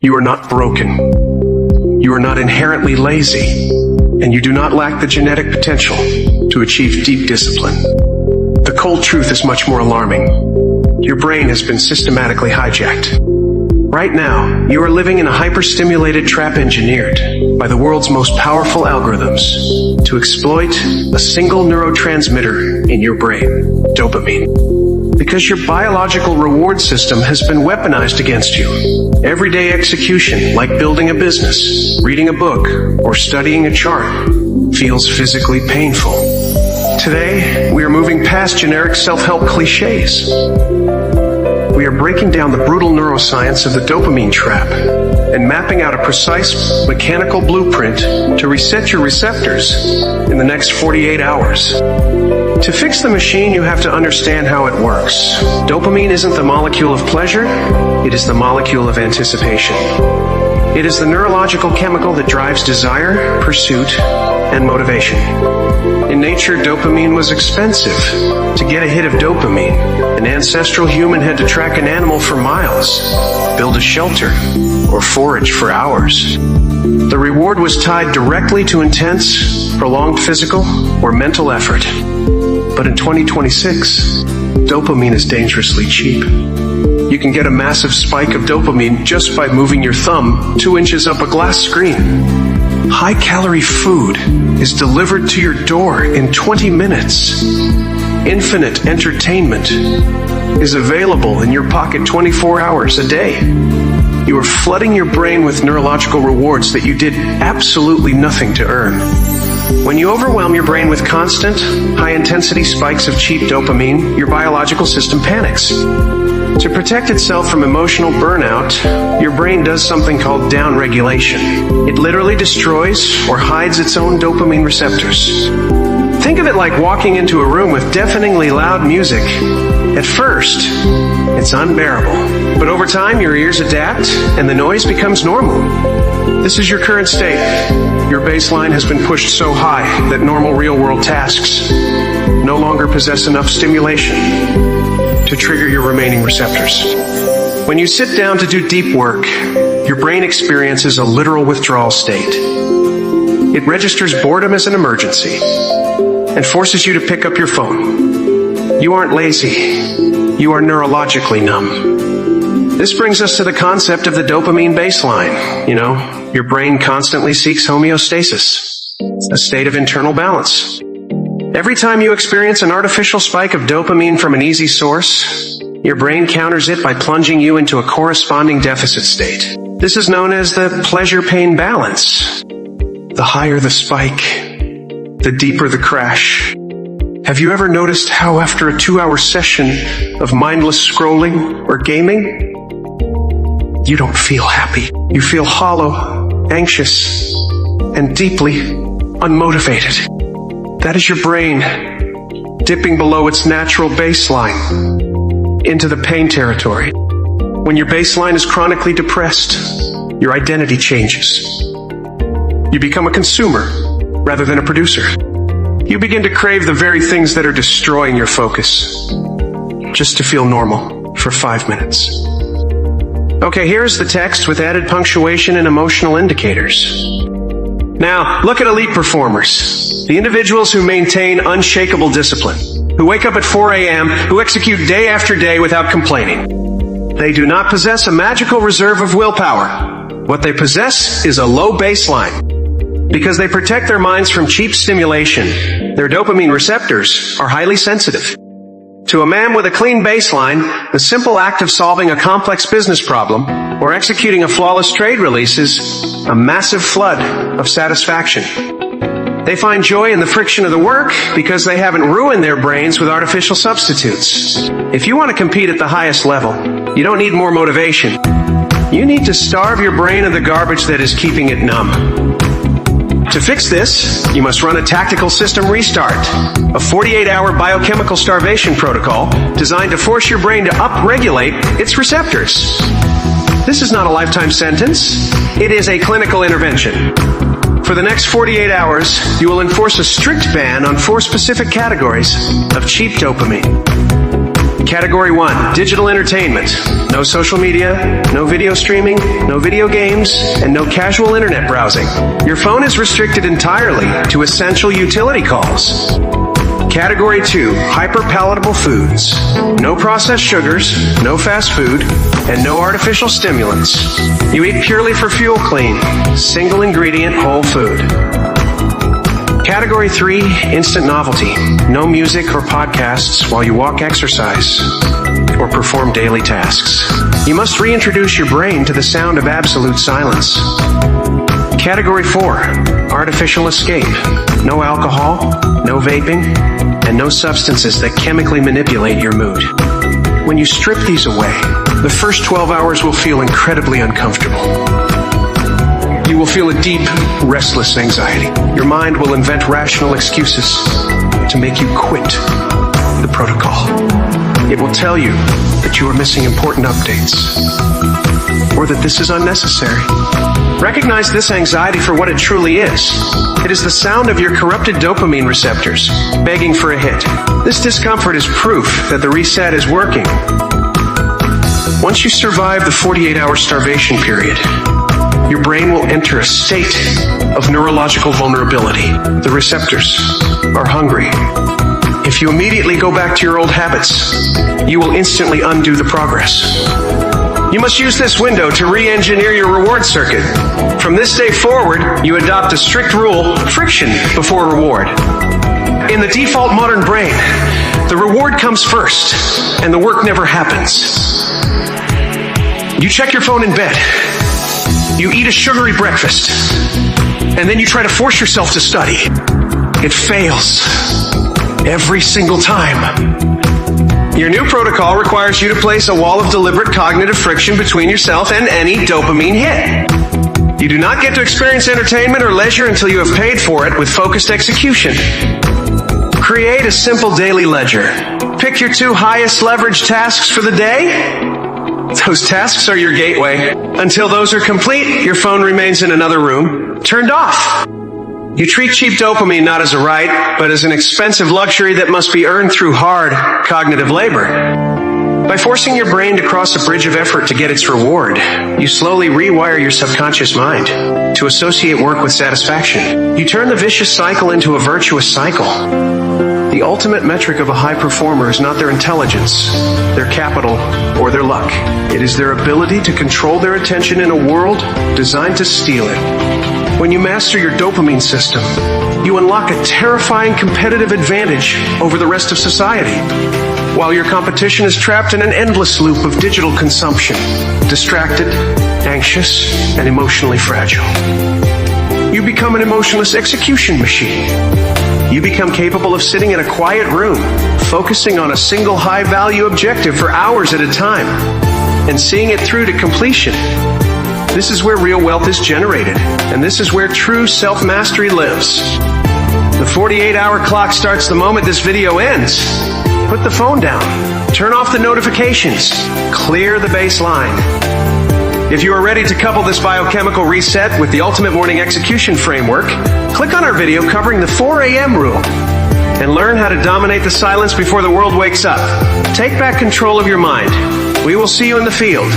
You are not broken. You are not inherently lazy, and you do not lack the genetic potential to achieve deep discipline. The cold truth is much more alarming. Your brain has been systematically hijacked. Right now, you are living in a hyper-stimulated trap engineered by the world's most powerful algorithms to exploit a single neurotransmitter in your brain, dopamine. Because your biological reward system has been weaponized against you. Everyday execution, like building a business, reading a book, or studying a chart, feels physically painful. Today, we are moving past generic self-help cliches. We are breaking down the brutal neuroscience of the dopamine trap and mapping out a precise mechanical blueprint to reset your receptors in the next 48 hours. To fix the machine, you have to understand how it works. Dopamine isn't the molecule of pleasure, it is the molecule of anticipation. It is the neurological chemical that drives desire, pursuit, and motivation. In nature, dopamine was expensive. To get a hit of dopamine, an ancestral human had to track an animal for miles, build a shelter, or forage for hours. The reward was tied directly to intense, prolonged physical or mental effort. But in 2026, dopamine is dangerously cheap. You can get a massive spike of dopamine just by moving your thumb 2 inches up a glass screen. High-calorie food is delivered to your door in 20 minutes. Infinite entertainment is available in your pocket 24 hours a day. You are flooding your brain with neurological rewards that you did absolutely nothing to earn. When you overwhelm your brain with constant, high-intensity spikes of cheap dopamine, your biological system panics. To protect itself from emotional burnout, your brain does something called downregulation. It literally destroys or hides its own dopamine receptors. Think of it like walking into a room with deafeningly loud music. At first, it's unbearable. But over time, your ears adapt and the noise becomes normal. This is your current state. Your baseline has been pushed so high that normal real-world tasks no longer possess enough stimulation to trigger your remaining receptors. When you sit down to do deep work, your brain experiences a literal withdrawal state. It registers boredom as an emergency and forces you to pick up your phone. You aren't lazy. You are neurologically numb. This brings us to the concept of the dopamine baseline. Your brain constantly seeks homeostasis, a state of internal balance. Every time you experience an artificial spike of dopamine from an easy source, your brain counters it by plunging you into a corresponding deficit state. This is known as the pleasure-pain balance. The higher the spike, the deeper the crash. Have you ever noticed how after a 2-hour session of mindless scrolling or gaming, you don't feel happy? You feel hollow, anxious, and deeply unmotivated. That is your brain dipping below its natural baseline into the pain territory. When your baseline is chronically depressed, your identity changes. You become a consumer rather than a producer. You begin to crave the very things that are destroying your focus, just to feel normal for 5 minutes. Okay, here's the text with added punctuation and emotional indicators. Now, look at elite performers. The individuals who maintain unshakable discipline, who wake up at 4 a.m., who execute day after day without complaining. They do not possess a magical reserve of willpower. What they possess is a low baseline. Because they protect their minds from cheap stimulation, their dopamine receptors are highly sensitive. To a man with a clean baseline, the simple act of solving a complex business problem or executing a flawless trade release is a massive flood of satisfaction. They find joy in the friction of the work because they haven't ruined their brains with artificial substitutes. If you want to compete at the highest level, you don't need more motivation. You need to starve your brain of the garbage that is keeping it numb. To fix this, you must run a tactical system restart, a 48-hour biochemical starvation protocol designed to force your brain to upregulate its receptors. This is not a lifetime sentence. It is a clinical intervention. For the next 48 hours, you will enforce a strict ban on 4 specific categories of cheap dopamine. Category 1, digital entertainment. No social media, no video streaming, no video games, and no casual internet browsing. Your phone is restricted entirely to essential utility calls. Category 2, hyperpalatable foods. No processed sugars, no fast food, and no artificial stimulants. You eat purely for fuel clean, single ingredient whole food. Category 3, instant novelty. No music or podcasts while you walk, exercise, or perform daily tasks. You must reintroduce your brain to the sound of absolute silence. Category 4, artificial escape. No alcohol, no vaping, and no substances that chemically manipulate your mood. When you strip these away, the first 12 hours will feel incredibly uncomfortable. You will feel a deep, restless anxiety. Your mind will invent rational excuses to make you quit the protocol. It will tell you that you are missing important updates, or that this is unnecessary. Recognize this anxiety for what it truly is. It is the sound of your corrupted dopamine receptors begging for a hit. This discomfort is proof that the reset is working. Once you survive the 48-hour starvation period, your brain will enter a state of neurological vulnerability. The receptors are hungry. If you immediately go back to your old habits, you will instantly undo the progress. You must use this window to re-engineer your reward circuit. From this day forward, you adopt a strict rule, friction before reward. In the default modern brain, the reward comes first, and the work never happens. You check your phone in bed. You eat a sugary breakfast, and then you try to force yourself to study. It fails every single time. Your new protocol requires you to place a wall of deliberate cognitive friction between yourself and any dopamine hit. You do not get to experience entertainment or leisure until you have paid for it with focused execution. Create a simple daily ledger. Pick your 2 highest leverage tasks for the day. Those tasks are your gateway. Until those are complete, your phone remains in another room, turned off. You treat cheap dopamine not as a right, but as an expensive luxury that must be earned through hard cognitive labor. By forcing your brain to cross a bridge of effort to get its reward, you slowly rewire your subconscious mind to associate work with satisfaction. You turn the vicious cycle into a virtuous cycle. The ultimate metric of a high performer is not their intelligence, their capital, or their luck. It is their ability to control their attention in a world designed to steal it. When you master your dopamine system, you unlock a terrifying competitive advantage over the rest of society, while your competition is trapped in an endless loop of digital consumption, distracted, anxious, and emotionally fragile. You become an emotionless execution machine. You become capable of sitting in a quiet room, focusing on a single high-value objective for hours at a time, and seeing it through to completion. This is where real wealth is generated, and this is where true self-mastery lives. The 48-hour clock starts the moment this video ends. Put the phone down, turn off the notifications, clear the baseline. If you are ready to couple this biochemical reset with the ultimate morning execution framework, click on our video covering the 4 a.m. rule and learn how to dominate the silence before the world wakes up. Take back control of your mind. We will see you in the field.